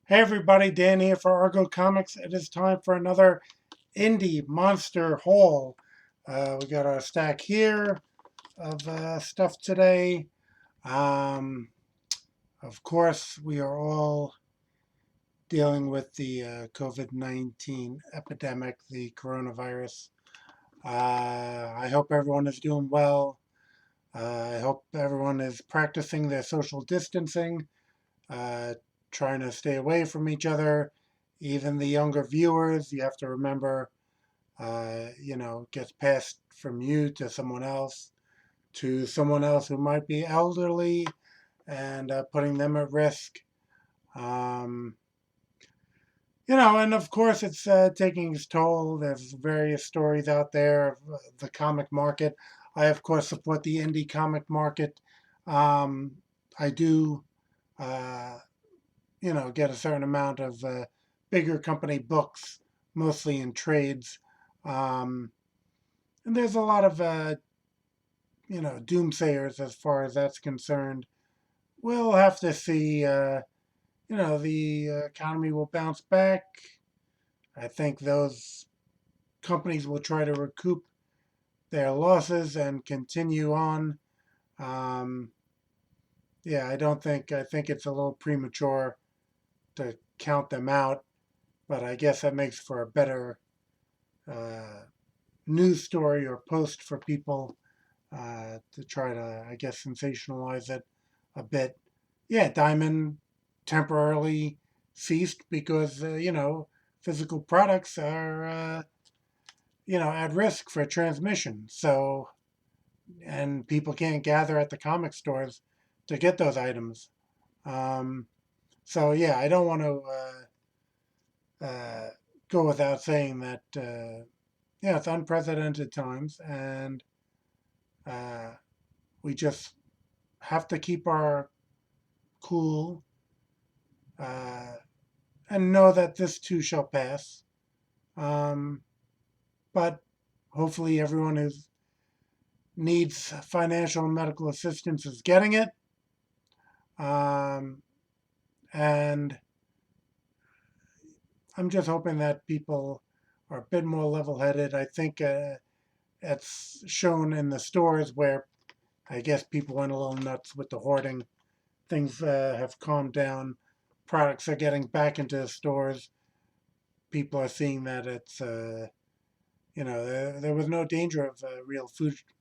Hey everybody, Dan here for Argo Comics. It is time for another indie monster haul. We got our stack here of stuff today. Um, of course, we are all dealing with the COVID-19 epidemic, the coronavirus. I hope everyone is doing well. I hope everyone is practicing their social distancing, uh, trying to stay away from each other. Even the younger viewers, you have to remember, gets passed from you to someone else who might be elderly and putting them at risk. Um, and of course, it's taking its toll. There's various stories out there of the comic market. I, of course, support the indie comic market. Um, I do. Uh, get a certain amount of bigger company books, mostly in trades. Um, and there's a lot of, doomsayers as far as that's concerned. We'll have to see, the economy will bounce back. I think those companies will try to recoup their losses and continue on. Um, yeah, I think it's a little premature to count them out, but I guess that makes for a better uh, news story or post for people to try to, I guess, sensationalize it a bit. Yeah, Diamond temporarily ceased because, physical products are, at risk for transmission. So, and people can't gather at the comic stores to get those items. Um, so, yeah, I don't want to go without saying that, yeah, it's unprecedented times, and uh, we just have to keep our cool uh, and know that this too shall pass. Um, but hopefully, everyone who needs financial and medical assistance is getting it. Um, and I'm just hoping that people are a bit more level headed. I think it's shown in the stores where I guess people went a little nuts with the hoarding. Things have calmed down. Products are getting back into the stores. People are seeing that it's, there was no danger of a real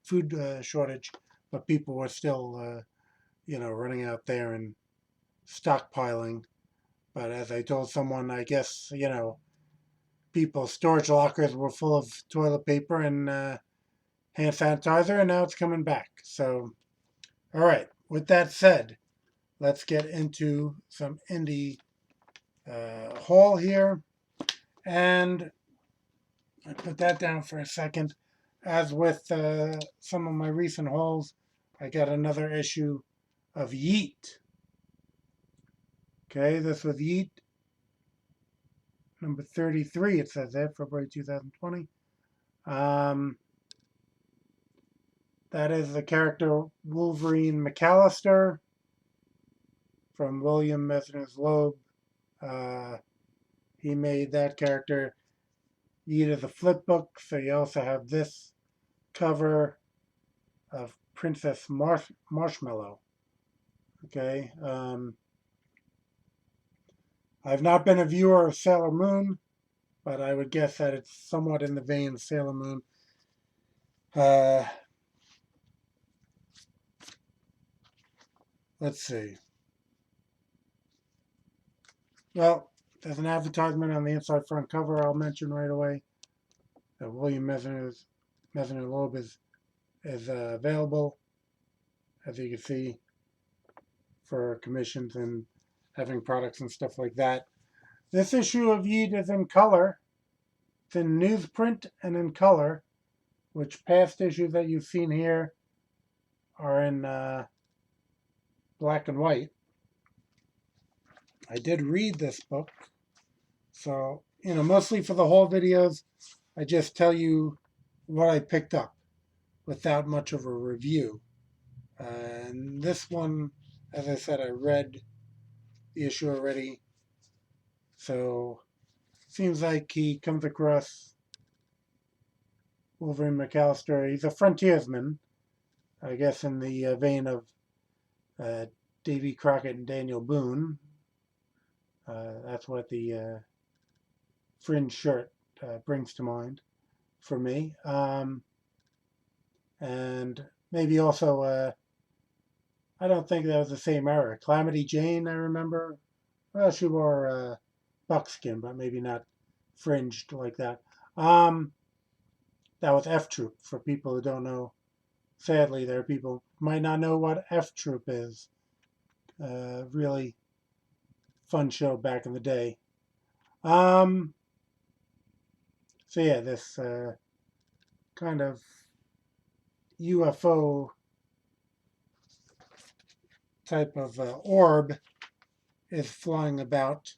food shortage, but people were still, running out there and stockpiling. But as I told someone, I guess, people's storage lockers were full of toilet paper and hand sanitizer, and now it's coming back. So, all right. With that said, let's get into some indie haul here. And I put that down for a second. As with some of my recent hauls, I got another issue of YEET. Okay, this was YEET number 33, it says there, February 2020. Um, that is the character Wolverine McAllister from William Messner's Loeb. Uh, he made that character. YEET is a flip book, so you also have this cover of Princess Marshmallow. Okay. I've not been a viewer of Sailor Moon, but I would guess that it's somewhat in the vein of Sailor Moon. Uh, let's see. Well, there's an advertisement on the inside front cover I'll mention right away. William Messner Loeb is available, as you can see, for commissions and having products and stuff like that. This issue of YEET is in color. It's in newsprint and in color, which past issues that you've seen here are in black and white. I did read this book, so, mostly for the whole videos, I just tell you what I picked up without much of a review. And this one, as I said, I read the issue already. So seems like he comes across Wolverine McAllister. He's a frontiersman, I guess, in the vein of uh, Davy Crockett and Daniel Boone. That's what the fringe shirt brings to mind for me. And maybe also, I don't think that was the same era. Calamity Jane, I remember. Well, she wore buckskin, but maybe not fringed like that. Um, that was F Troop for people who don't know. Sadly, there are people who might not know what F Troop is. Really fun show back in the day. Um, so yeah, this kind of UFO type of orb is flying about,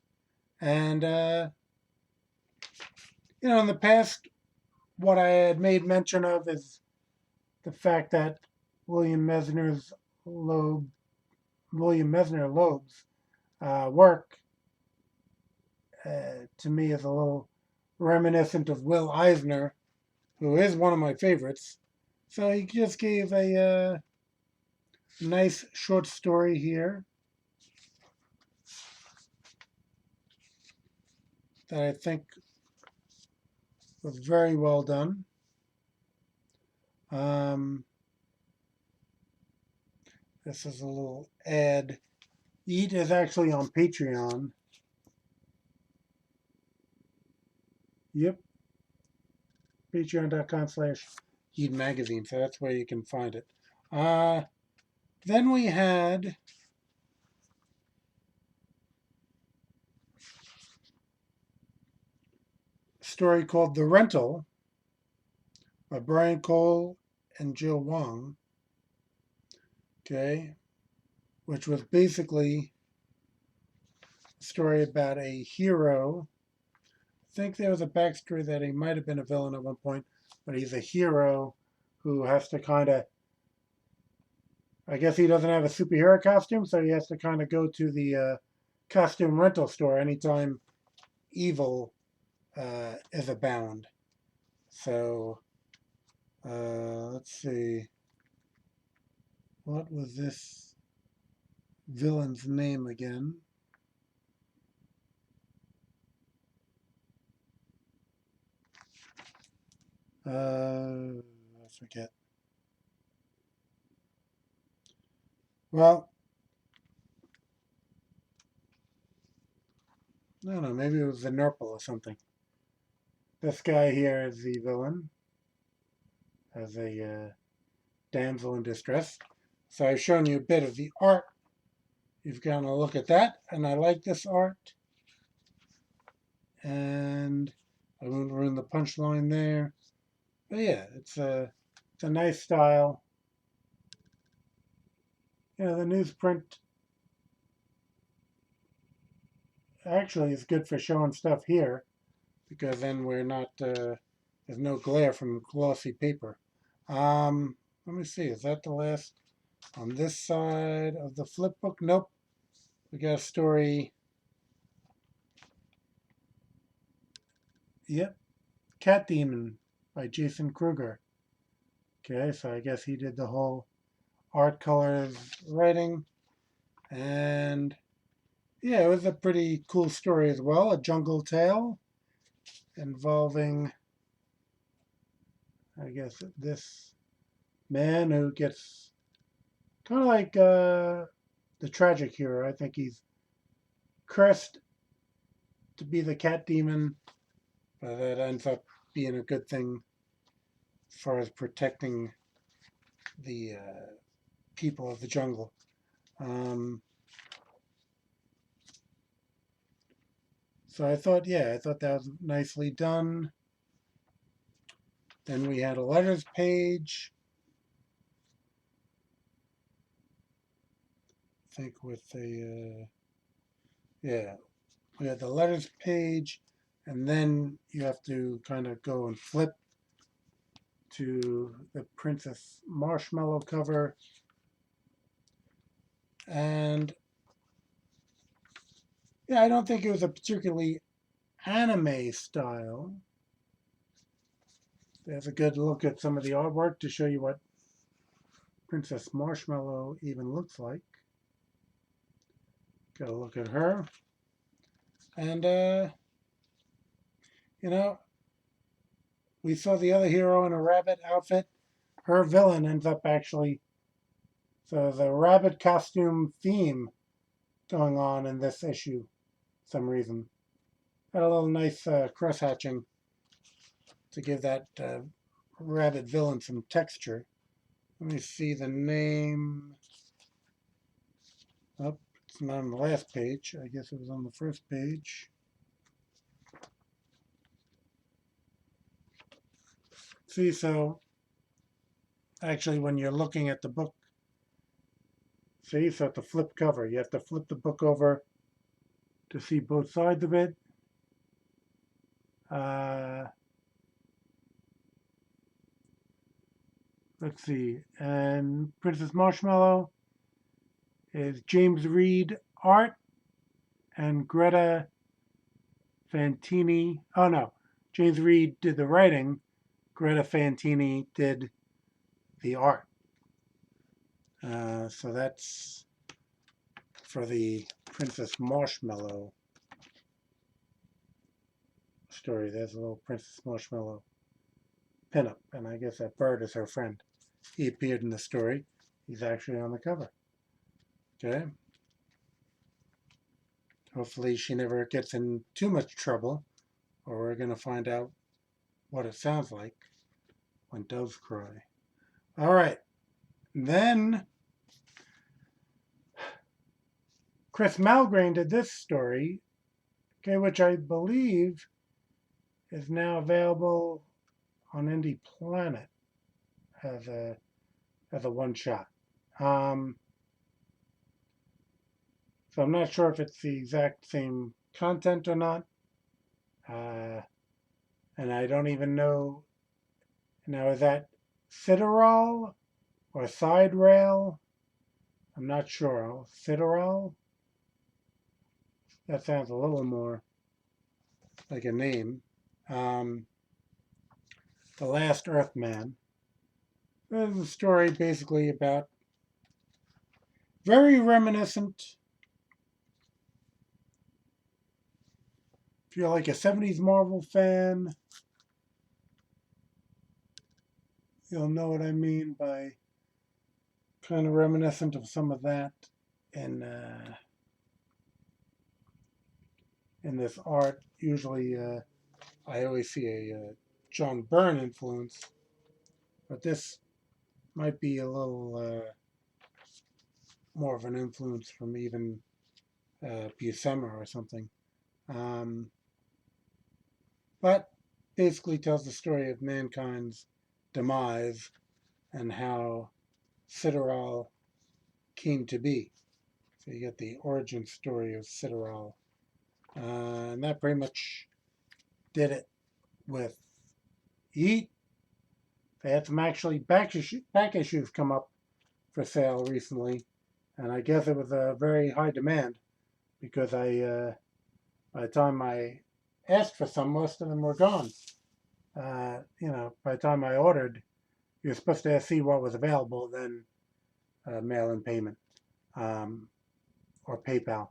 and in the past, what I had made mention of is the fact that William Mesner's Loeb, William Mesner Loeb's work to me is a little reminiscent of Will Eisner, who is one of my favorites. So he just gave a nice short story here that I think was very well done. This is a little ad. YEET is actually on Patreon. Yep, patreon.com/YEET magazine. So that's where you can find it. Then we had a story called The Rental by Brian Cole and Jill Wong. Okay, which was basically a story about a hero. I think there was a backstory that he might have been a villain at one point, but he's a hero who has to kind of, I guess he doesn't have a superhero costume, so he has to kind of go to the costume rental store anytime evil is abound. So, let's see. What was this villain's name again? I forget. Well, I don't know. Maybe it was the Nurple or something. This guy here is the villain, as a damsel in distress. So I've shown you a bit of the art. You've got to look at that, and I like this art. And I won't ruin the punchline there. But yeah, it's a nice style. The newsprint actually is good for showing stuff here because then we're not, there's no glare from glossy paper. Let me see, is that the last on this side of the flip book? Nope. We got a story. Yep. Cat Demon by Jason Kruger. Okay, so I guess he did the whole art, colors, writing. And yeah, it was a pretty cool story as well. A jungle tale involving, I guess, this man who gets kind of like the tragic hero. I think he's cursed to be the cat demon, but that ends up being a good thing as far as protecting the people of the jungle. So I thought that was nicely done. Then we had a letters page. I think with the, we had the letters page, and then you have to kind of go and flip to the Princess Marshmallow cover. And Yeah, I don't think it was a particularly anime style. There's a good look at some of the artwork to show you what Princess Marshmallow even looks like. Got a look at her. And, you know, we saw the other hero in a rabbit outfit. Her villain ends up actually, so the rabbit costume theme going on in this issue for some reason. Had a little nice cross hatching to give that rabbit villain some texture. Let me see the name. Oh, it's not on the last page. I guess it was on the first page. See, so actually, when you're looking at the book, see, so at the flip cover, you have to flip the book over to see both sides of it. Uh, let's see. And Princess Marshmallow is James Reed art and Greta Fantini. Oh no, James Reed did the writing. Greta Fantini did the art. So that's for the Princess Marshmallow story. There's a little Princess Marshmallow pinup, and I guess that bird is her friend. He appeared in the story. He's actually on the cover. Okay. Hopefully she never gets in too much trouble, or we're going to find out what it sounds like when doves cry. All right. Then Chris Malgrain did this story, okay, which I believe is now available on Indie Planet as a one shot. So I'm not sure if it's the exact same content or not. And I don't even know. Now, is that Citterall or Side Rail? I'm not sure. Citterall? That sounds a little more like a name. The Last Earthman. This is a story basically about very reminiscent. If you're like a 70s Marvel fan, you'll know what I mean by kind of reminiscent of some of that in this art. Usually, I always see a John Byrne influence, but this might be a little more of an influence from even Buscema or something. Um, but basically tells the story of mankind's demise and how Citterall came to be. So you get the origin story of Citterall. And that pretty much did it with YEET. They had some actually back issues come up for sale recently, and I guess it was a very high demand because by the time I asked for some, most of them were gone. By the time I ordered, you're supposed to see what was available, then mail-in payment or PayPal.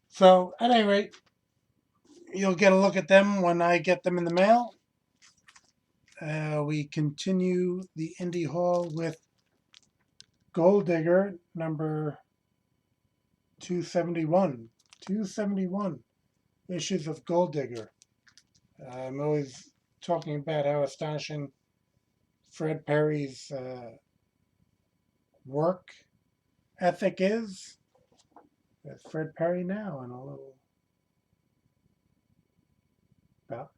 So at any rate, you'll get a look at them when I get them in the mail. We continue the Indie Haul with Gold Digger number 271. 271 issues of Gold Digger. I'm always talking about how astonishing Fred Perry's work ethic is. That's Fred Perry now, and a little about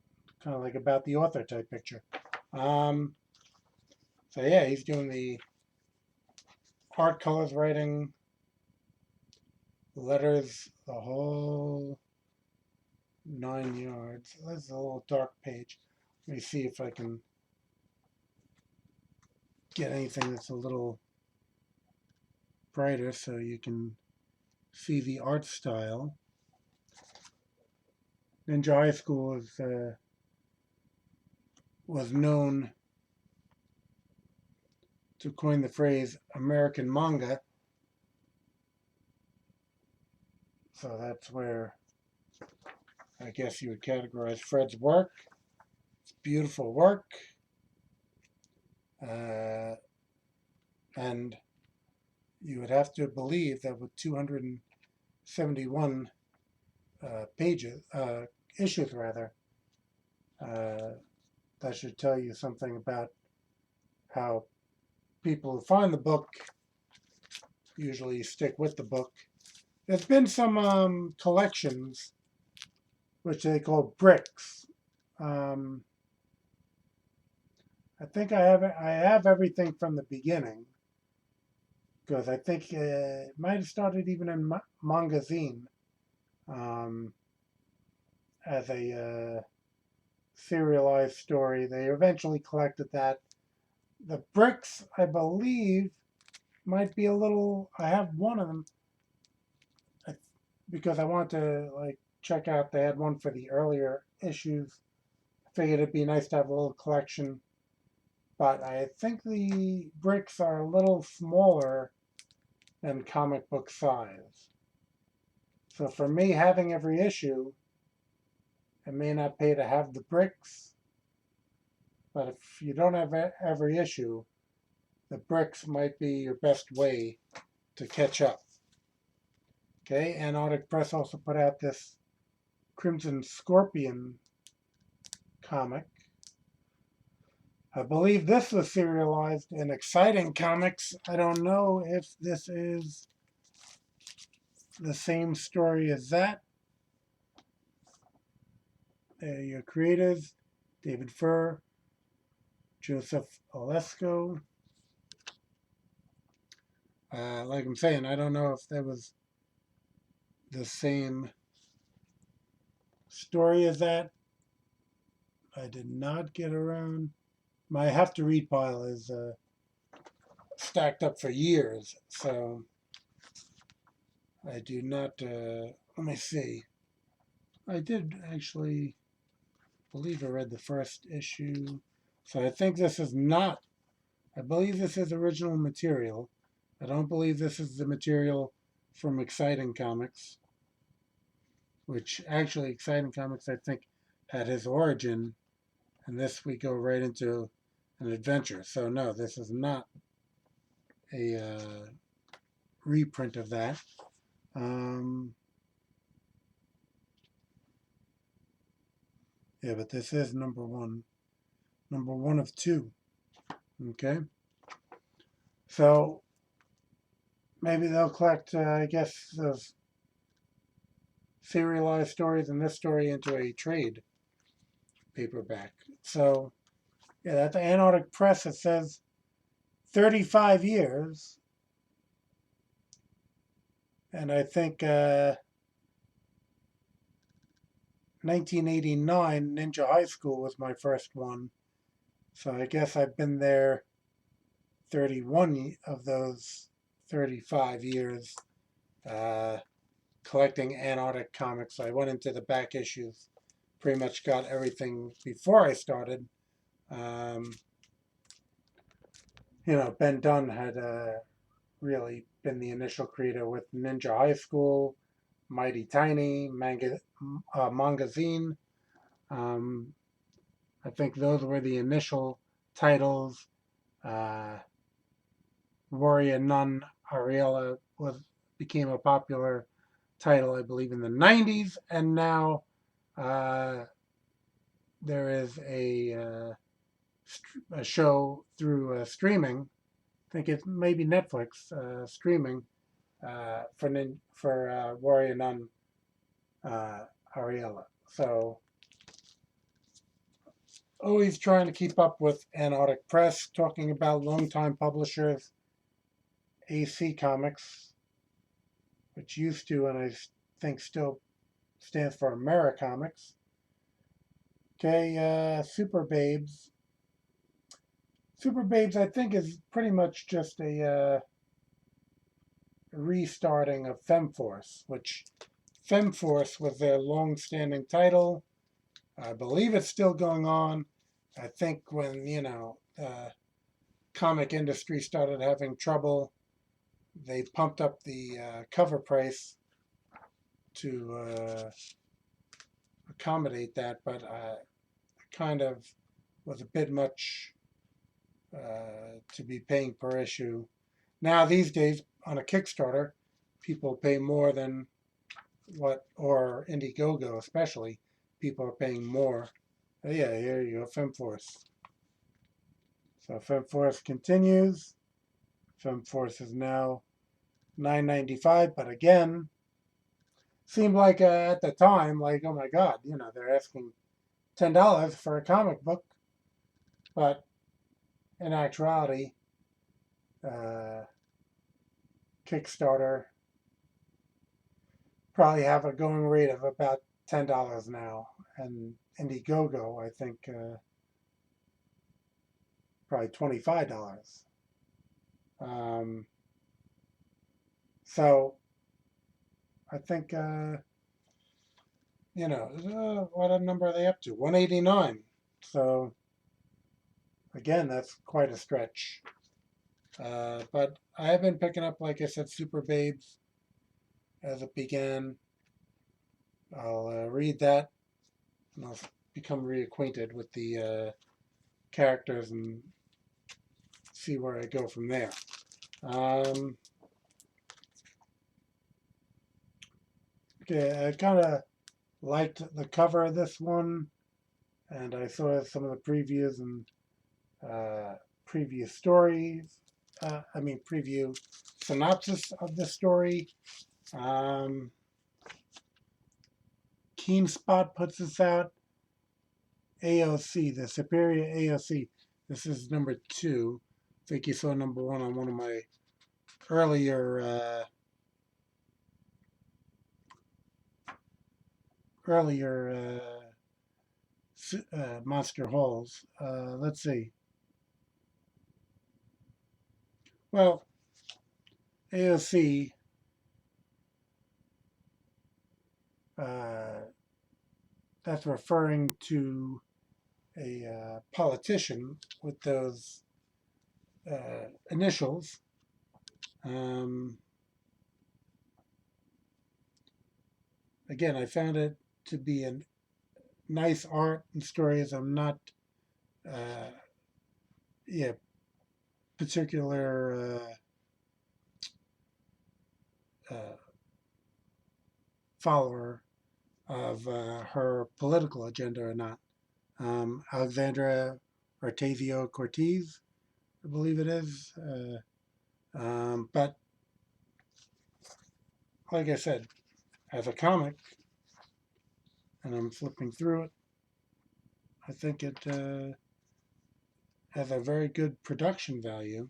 kind of like about the author type picture. So yeah, he's doing the art, colors, writing, letters, the whole 9 yards. This is a little dark page. Let me see if I can get anything that's a little brighter so you can see the art style. Ninja High School was known to coin the phrase American manga. So that's where I guess you would categorize Fred's work. It's beautiful work. And you would have to believe that with 271 issues rather, that should tell you something about how people who find the book usually stick with the book. There's been some collections which they call bricks. I think I have everything from the beginning, because I think it might have started even in Mangazine as a serialized story. They eventually collected that. The bricks, I believe, might be a little. I have one of them because I want to check out. They had one for the earlier issues. I figured it'd be nice to have a little collection, but I think the bricks are a little smaller than comic book size. So for me, having every issue, it may not pay to have the bricks, but if you don't have every issue, the bricks might be your best way to catch up. Okay, Antarctic Press also put out this Crimson Scorpion comic. I believe this was serialized in Exciting Comics. I don't know if this is the same story as that. Your creators, David Furr, Joseph Olesko. Like I'm saying, I don't know if that was the same story as that. I did not get around. My have to read pile is stacked up for years, so I do not. Let me see. I did actually believe I read the first issue, so I think this is not. I believe this is original material. I don't believe this is the material from Exciting Comics, which actually Exciting Comics I think had his origin, and this we go right into an adventure. So no, this is not a reprint of that. Yeah, but this is number one of two. Okay, so maybe they'll collect, I guess, those serialized stories and this story into a trade paperback. So yeah, at the Antarctic Press it says 35 years, and I think 1989 Ninja High School was my first one. So I guess I've been there 31 of those 35 years collecting Antarctic comics. I went into the back issues, pretty much got everything before I started. Ben Dunn had really been the initial creator with Ninja High School, Mighty Tiny, Mangazine. I think those were the initial titles. Warrior Nun Ariella became a popular title, I believe, in the 90s, and now there is a show through streaming. I think it's maybe Netflix streaming for Warrior Nun Ariella. So always trying to keep up with Antarctic Press, talking about longtime publishers, AC Comics, which used to, and I think still stands for Americomics. Okay, Super Babes. Super Babes, I think, is pretty much just a restarting of FemForce, which FemForce was their long-standing title. I believe it's still going on. I think when, comic industry started having trouble, they pumped up the cover price to accommodate that, but kind of was a bit much to be paying per issue. Now, these days, on a Kickstarter, people pay more than or Indiegogo especially, people are paying more. Yeah, here you go, FemForce. So FemForce continues. FemForce is now $9.95, but again, seemed like at the time, like, oh my God, they're asking $10 for a comic book, but in actuality, Kickstarter probably have a going rate of about $10 now, and Indiegogo, I think, probably $25. So I think, what number are they up to? 189. So again, that's quite a stretch. But I have been picking up, like I said, Super Babes as it began. I'll read that, and I'll become reacquainted with the characters and see where I go from there. Okay, I kind of liked the cover of this one, and I saw some of the previews and previous stories. Preview synopsis of the story. Keenspot puts this out. AOC, the Superior AOC. This is number 2. I think you saw number 1 on one of my earlier monster hauls. Let's see. Well, AOC that's referring to a politician with those initials. Again, I found it to be a nice art and stories. I'm not particular follower of her political agenda or not. Alexandra Ocasio-Cortez, I believe it is. But like I said, as a comic, and I'm flipping through it, I think it has a very good production value.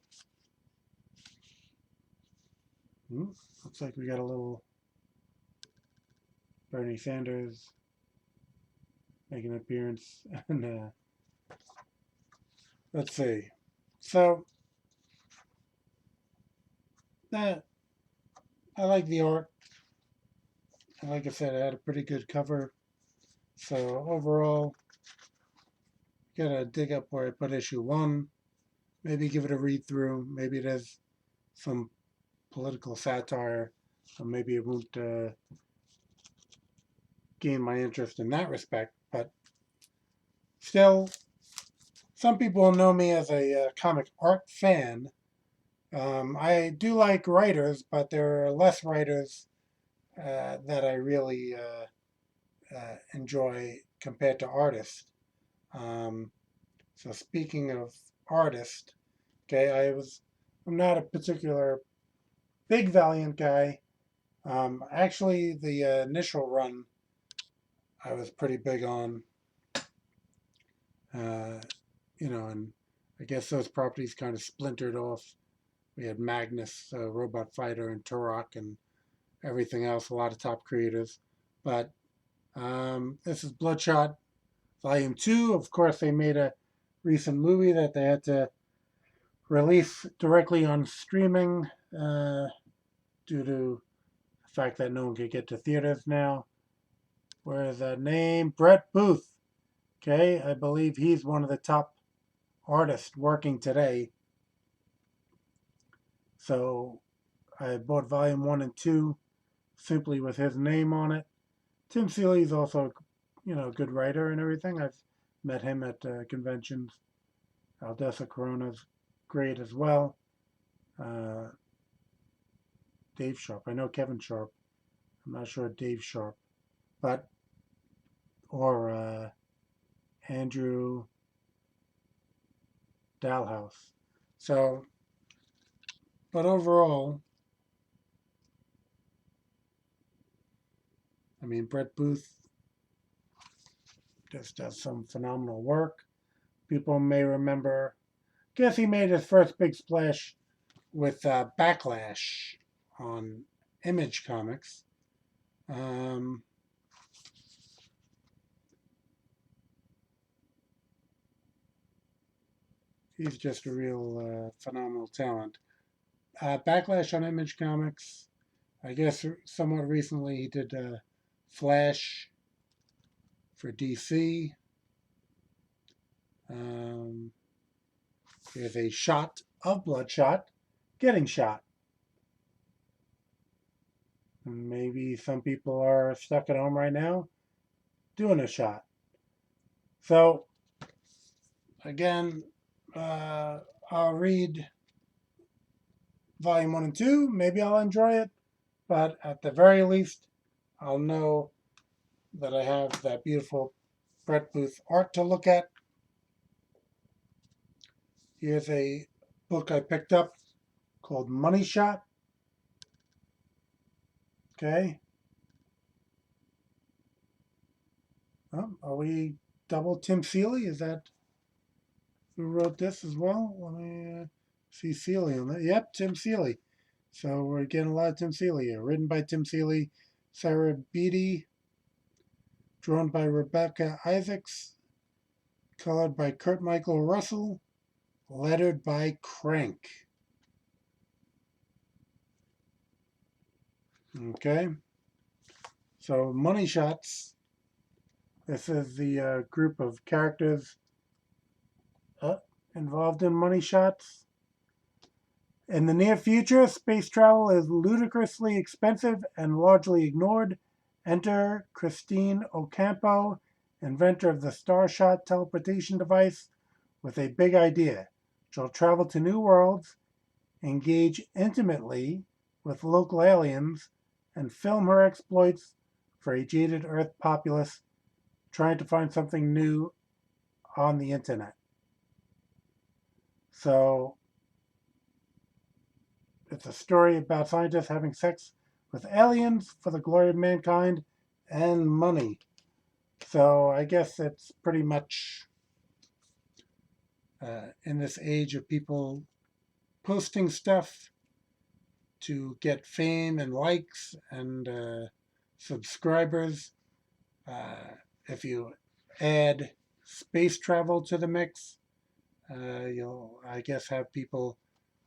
Looks like we got a little Bernie Sanders make an appearance. And let's see. So I like the art. And like I said, I had a pretty good cover. So overall, gotta dig up where I put issue 1. Maybe give it a read through. Maybe it has some political satire, or maybe it won't gain my interest in that respect. But still, some people know me as a comic art fan. I do like writers, but there are less writers that I really enjoy compared to artists. So speaking of artists, okay, I'm not a particular big Valiant guy. Actually, the initial run I was pretty big on. And I guess those properties kind of splintered off. We had Magnus, Robot Fighter, and Turok, and everything else, a lot of top creators. But this is Bloodshot Volume 2. Of course, they made a recent movie that they had to release directly on streaming due to, I fact that no one could get to theaters now. Where's that name? Brett Booth. Okay, I believe he's one of the top artists working today. So I bought volume 1 and 2 simply with his name on it. Tim Seeley's also, a good writer and everything. I've met him at conventions. Aldessa Corona's great as well. Dave Sharp. I know Kevin Sharp. I'm not sure Dave Sharp, or Andrew Dalhouse. So, but overall, I mean, Brett Booth just does some phenomenal work. People may remember, guess he made his first big splash with Backlash on Image Comics. He's just a real phenomenal talent. Backlash on Image Comics. I guess somewhat recently he did Flash for DC. There's a shot of Bloodshot getting shot. And maybe some people are stuck at home right now doing a shot. So, again, I'll read volume 1 and 2. Maybe I'll enjoy it. But at the very least, I'll know that I have that beautiful Brett Booth art to look at. Here's a book I picked up called Moneyshot. Okay. Oh, are we double Tim Seeley? Is that who wrote this as well? Let me see Seeley on that. Yep, Tim Seeley. So we're getting a lot of Tim Seeley here. Written by Tim Seeley, Sarah Beatty, drawn by Rebecca Isaacs, colored by Kurt Michael Russell, lettered by Crank. Okay. So Money Shots. This is the group of characters involved in Money Shots. In the near future, space travel is ludicrously expensive and largely ignored. Enter Christine Ocampo, inventor of the Starshot teleportation device, with a big idea. She'll travel to new worlds, engage intimately with local aliens, and film her exploits for a jaded Earth populace trying to find something new on the internet. So, it's a story about scientists having sex with aliens for the glory of mankind and money. So I guess it's pretty much in this age of people posting stuff to get fame and likes and subscribers. If you add space travel to the mix, you'll, I guess, have people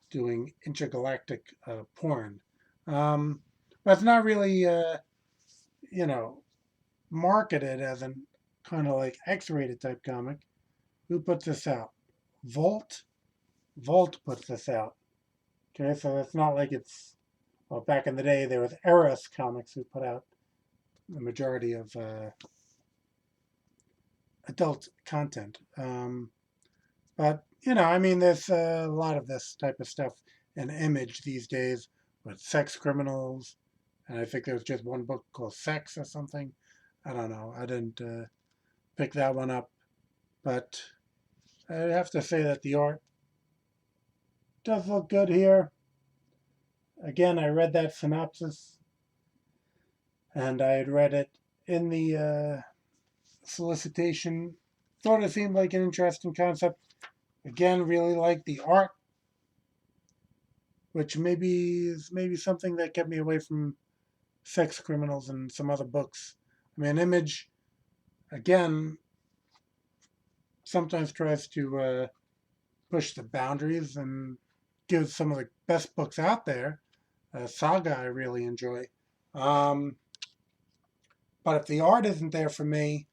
doing intergalactic porn. But it's not really, marketed as a kind of like X-rated type comic. Who puts this out? Vault? Vault puts this out. Okay, so it's not like it's, well, back in the day there was Eros Comics who put out the majority of adult content. But, there's a lot of this type of stuff in Image these days with sex criminals. And I think there was just one book called Sex or something. I don't know. I didn't pick that one up. But I have to say that the art does look good here. Again, I read that synopsis. And I had read it in the solicitation. Thought it seemed like an interesting concept. Again, really like the art, which maybe is something that kept me away from sex criminals and some other books. I mean, Image, again, sometimes tries to push the boundaries and give some of the best books out there. Saga I really enjoy. Um, but if the art isn't there for me,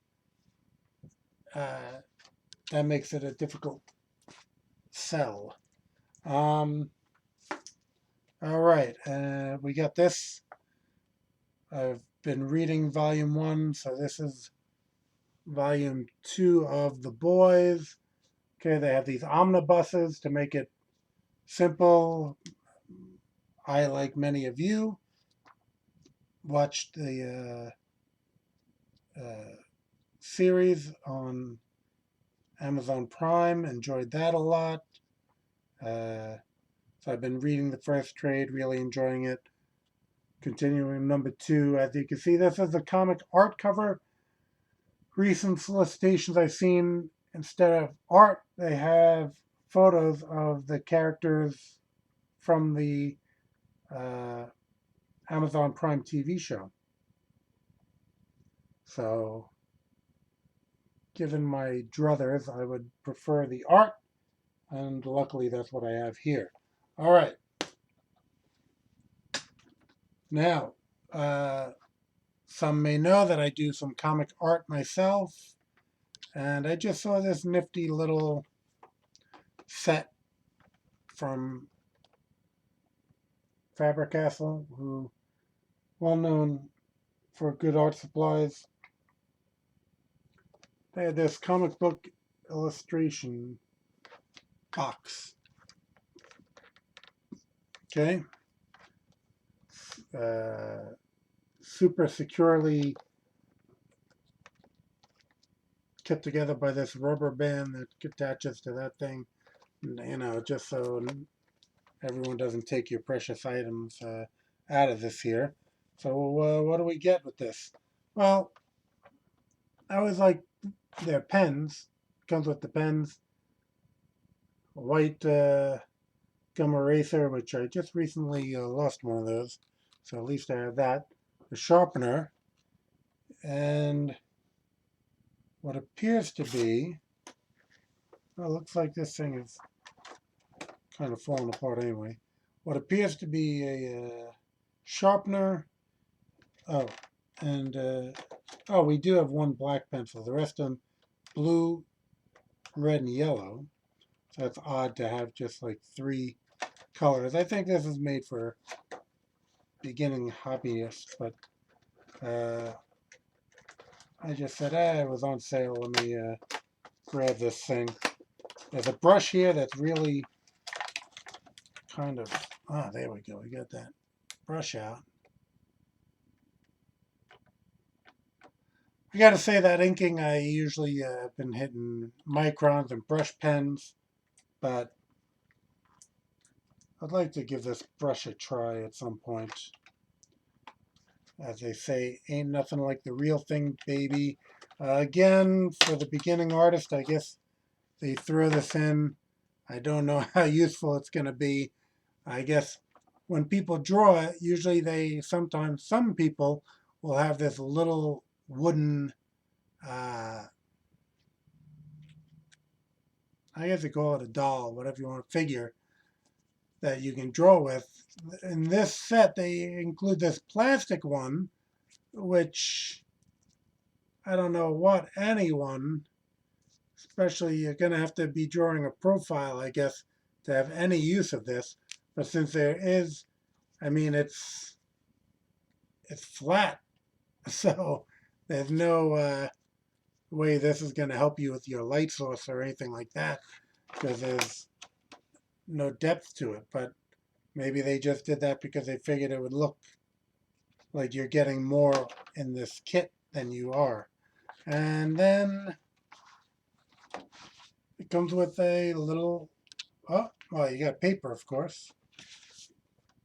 that makes it a difficult sell. All right, we got this. I've been reading volume 1, so this is volume 2 of The Boys. Okay, they have these omnibuses to make it simple. I, like many of you, watched the series on Amazon Prime, enjoyed that a lot. So I've been reading the first trade, really enjoying it. Continuing number 2, as you can see, this is the comic art cover. Recent solicitations I've seen, instead of art, they have photos of the characters from the Amazon Prime TV show. So, given my druthers, I would prefer the art, and luckily that's what I have here. All right. Now, some may know that I do some comic art myself, and I just saw this nifty little set from Faber Castell, who well known for good art supplies. They had this comic book illustration box. Okay. Super securely kept together by this rubber band that attaches to that thing, you know, just so everyone doesn't take your precious items out of this here. So what do we get with this? Well, I always like their pens. Comes with the pens. A white gum eraser, which I just recently lost one of those. So at least I have that. A sharpener. And what appears to be, well, it looks like this thing is kind of falling apart anyway. What appears to be a sharpener. Oh, and oh, we do have one black pencil. The rest of them blue, red, and yellow. So that's odd to have just like 3 colors. I think this is made for beginning hobbyists, but I just said, it was on sale. Let me grab this thing. There's a brush here that's really kind of, there we go. We got that brush out. I got to say that inking, I usually have been hitting microns and brush pens, but I'd like to give this brush a try at some point. As they say, ain't nothing like the real thing, baby. Again, for the beginning artist, I guess they throw this in. I don't know how useful it's going to be. I guess when people draw it, usually sometimes some people will have this little wooden, I guess they call it a doll, whatever you want, figure that you can draw with. In this set, they include this plastic one, which I don't know what anyone, especially you're going to have to be drawing a profile, I guess, to have any use of this. But since there is, I mean, it's flat, so there's no way this is going to help you with your light source or anything like that, because there's no depth to it. But maybe they just did that because they figured it would look like you're getting more in this kit than you are. And then it comes with a little, oh, well, you got paper, of course.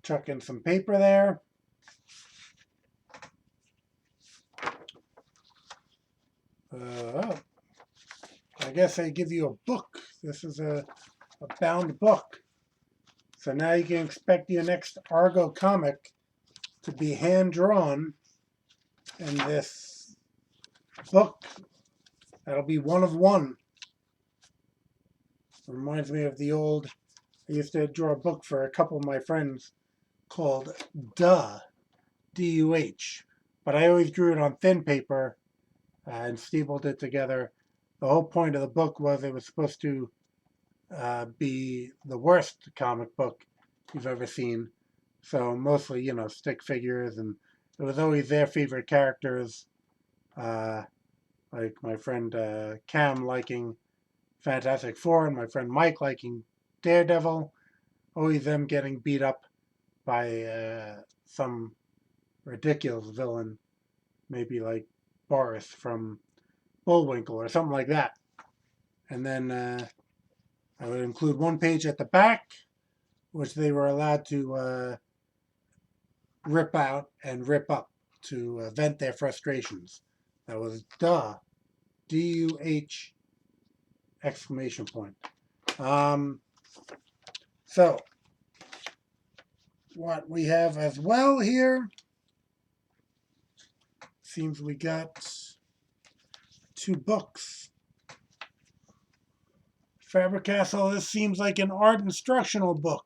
Chuck in some paper there. I guess they give you a book. This is a bound book. So now you can expect your next Argo comic to be hand-drawn in this book. That'll be one of one. It reminds me of the old, I used to draw a book for a couple of my friends called Duh. DUH. But I always drew it on thin paper and stapled it together. The whole point of the book was it was supposed to be the worst comic book you've ever seen. So mostly, stick figures, and it was always their favorite characters, like my friend Cam liking Fantastic Four and my friend Mike liking Daredevil. Always them getting beat up by some ridiculous villain, maybe like Boris from Bullwinkle or something like that. And then I would include one page at the back, which they were allowed to rip out and rip up to vent their frustrations. That was DUH exclamation point. So what we have as well here, seems we got 2 books. Faber-Castell, this seems like an art instructional book.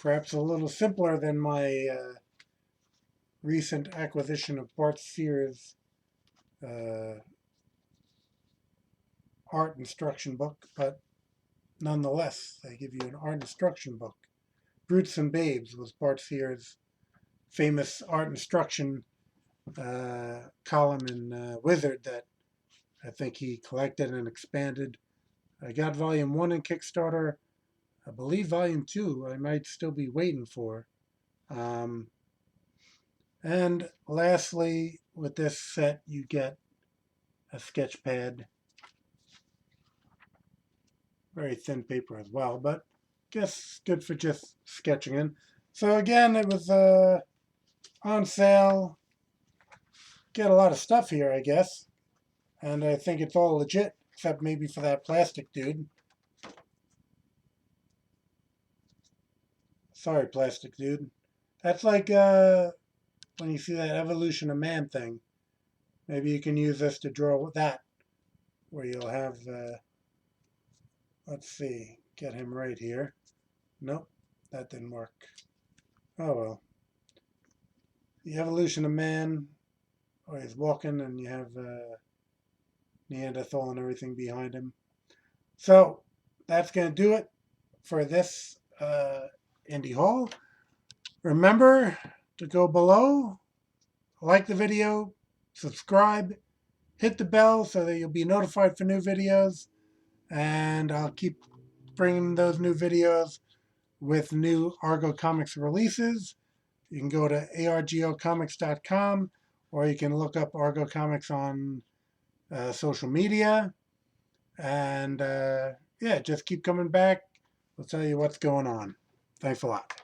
Perhaps a little simpler than my recent acquisition of Bart Sears' art instruction book, but nonetheless, they give you an art instruction book. Brutes and Babes was Bart Sears' famous art instruction column in Wizard that I think he collected and expanded. I got volume 1 in Kickstarter. I believe volume 2 I might still be waiting for. And lastly, with this set, you get a sketch pad. Very thin paper as well, but I guess good for just sketching in. So again, it was on sale. Get a lot of stuff here, I guess. And I think it's all legit, except maybe for that plastic dude. Sorry, plastic dude. That's like when you see that Evolution of Man thing. Maybe you can use this to draw that, where you'll have, let's see, get him right here. Nope, that didn't work. Oh well. The Evolution of Man, where he's walking and you have Neanderthal and everything behind him. So that's going to do it for this indie haul. Remember to go below, like the video, subscribe, hit the bell so that you'll be notified for new videos, and I'll keep bringing those new videos with new Argo Comics releases. You can go to argocomics.com, or you can look up Argo Comics on social media. And yeah, just keep coming back. We'll tell you what's going on. Thanks a lot.